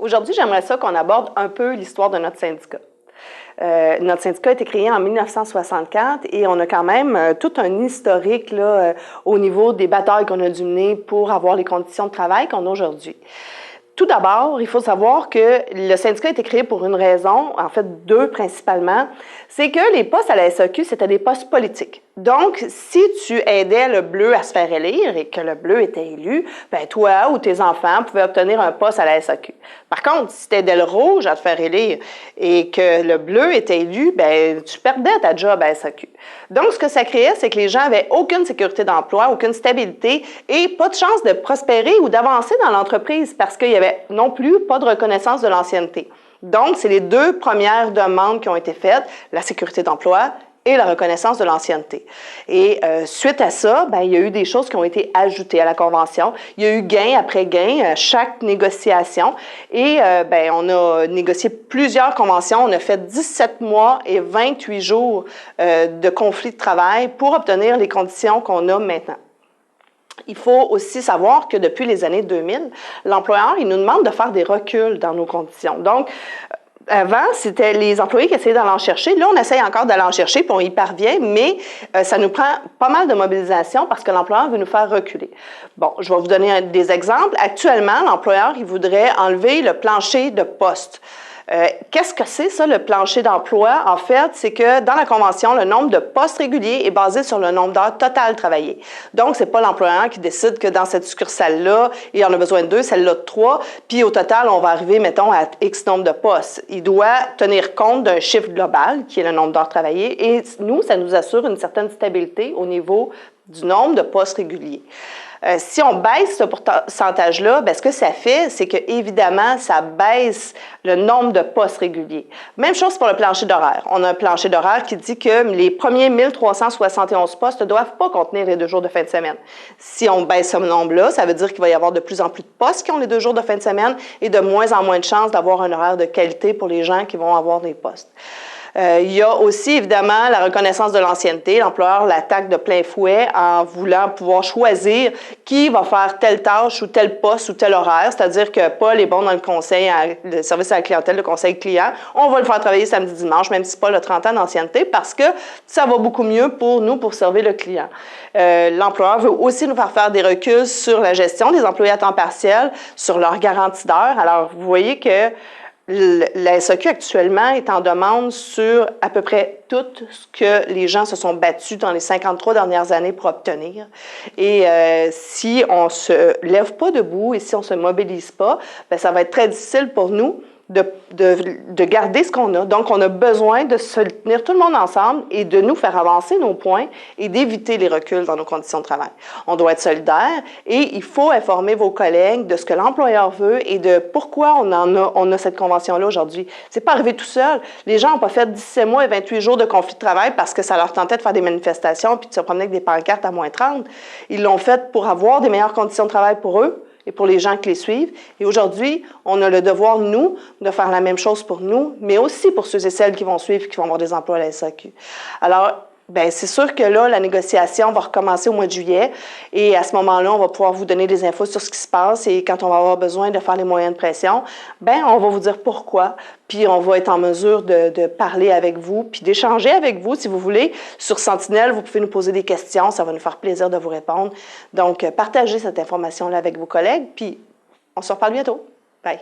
Aujourd'hui, j'aimerais ça qu'on aborde un peu l'histoire de notre syndicat. Notre syndicat a été créé en 1964 et on a quand même tout un historique là, au niveau des batailles qu'on a dû mener pour avoir les conditions de travail qu'on a aujourd'hui. Tout d'abord, il faut savoir que le syndicat a été créé pour une raison, en fait deux principalement, c'est que les postes à la SAQ, c'était des postes politiques. Donc, si tu aidais le bleu à se faire élire et que le bleu était élu, ben toi ou tes enfants pouvaient obtenir un poste à la SAQ. Par contre, si tu aidais le rouge à te faire élire et que le bleu était élu, ben tu perdais ta job à la SAQ. Donc, ce que ça créait, c'est que les gens n'avaient aucune sécurité d'emploi, aucune stabilité et pas de chance de prospérer ou d'avancer dans l'entreprise parce qu'il n'y avait non plus pas de reconnaissance de l'ancienneté. Donc, c'est les deux premières demandes qui ont été faites, la sécurité d'emploi et la reconnaissance de l'ancienneté. Et suite à ça, ben, il y a eu des choses qui ont été ajoutées à la Convention. Il y a eu gain après gain à chaque négociation. Et ben, on a négocié plusieurs conventions. On a fait 17 mois et 28 jours de conflit de travail pour obtenir les conditions qu'on a maintenant. Il faut aussi savoir que depuis les années 2000, l'employeur, il nous demande de faire des reculs dans nos conditions. Donc, avant, c'était les employés qui essayaient d'aller en chercher. Là, on essaye encore d'aller en chercher, puis on y parvient, mais ça nous prend pas mal de mobilisation parce que l'employeur veut nous faire reculer. Bon, je vais vous donner des exemples. Actuellement, l'employeur, il voudrait enlever le plancher de poste. Qu'est-ce que c'est ça, le plancher d'emploi? En fait, c'est que dans la Convention, le nombre de postes réguliers est basé sur le nombre d'heures totales travaillées. Donc, c'est pas l'employeur qui décide que dans cette succursale-là, il en a besoin de 2, celle-là de 3, puis au total, on va arriver, mettons, à X nombre de postes. Il doit tenir compte d'un chiffre global, qui est le nombre d'heures travaillées, et nous, ça nous assure une certaine stabilité au niveau du nombre de postes réguliers. Si on baisse ce pourcentage-là, bien, ce que ça fait, c'est que évidemment, ça baisse le nombre de postes réguliers. Même chose pour le plancher d'horaire. On a un plancher d'horaire qui dit que les premiers 1371 postes ne doivent pas contenir les 2 jours de fin de semaine. Si on baisse ce nombre-là, ça veut dire qu'il va y avoir de plus en plus de postes qui ont les 2 jours de fin de semaine et de moins en moins de chances d'avoir un horaire de qualité pour les gens qui vont avoir des postes. Il y a aussi, évidemment, la reconnaissance de l'ancienneté. L'employeur l'attaque de plein fouet en voulant pouvoir choisir qui va faire telle tâche ou tel poste ou tel horaire. C'est-à-dire que Paul est bon dans le conseil, le service à la clientèle, le conseil client. On va le faire travailler samedi, dimanche, même si Paul a 30 ans d'ancienneté, parce que ça va beaucoup mieux pour nous pour servir le client. L'employeur veut aussi nous faire des reculs sur la gestion des employés à temps partiel, sur leur garantie d'heure. Alors, vous voyez que la SAQ actuellement est en demande sur à peu près tout ce que les gens se sont battus dans les 53 dernières années pour obtenir. Et si on ne se lève pas debout et si on ne se mobilise pas, bien, ça va être très difficile pour nous de garder ce qu'on a. Donc, on a besoin de se tenir tout le monde ensemble et de nous faire avancer nos points et d'éviter les reculs dans nos conditions de travail. On doit être solidaire et il faut informer vos collègues de ce que l'employeur veut et de pourquoi on a cette convention-là aujourd'hui. C'est pas arrivé tout seul. Les gens n'ont pas fait 17 mois et 28 jours de conflit de travail parce que ça leur tentait de faire des manifestations puis de se promener avec des pancartes à moins 30. Ils l'ont fait pour avoir des meilleures conditions de travail pour eux et pour les gens qui les suivent. Et aujourd'hui, on a le devoir, nous, de faire la même chose pour nous, mais aussi pour ceux et celles qui vont suivre et qui vont avoir des emplois à la SAQ. Alors, bien, c'est sûr que là, la négociation va recommencer au mois de juillet et à ce moment-là, on va pouvoir vous donner des infos sur ce qui se passe et quand on va avoir besoin de faire les moyens de pression, bien, on va vous dire pourquoi, puis on va être en mesure de parler avec vous, puis d'échanger avec vous, si vous voulez. Sur Sentinelle, vous pouvez nous poser des questions, ça va nous faire plaisir de vous répondre. Donc, partagez cette information-là avec vos collègues, puis on se reparle bientôt. Bye!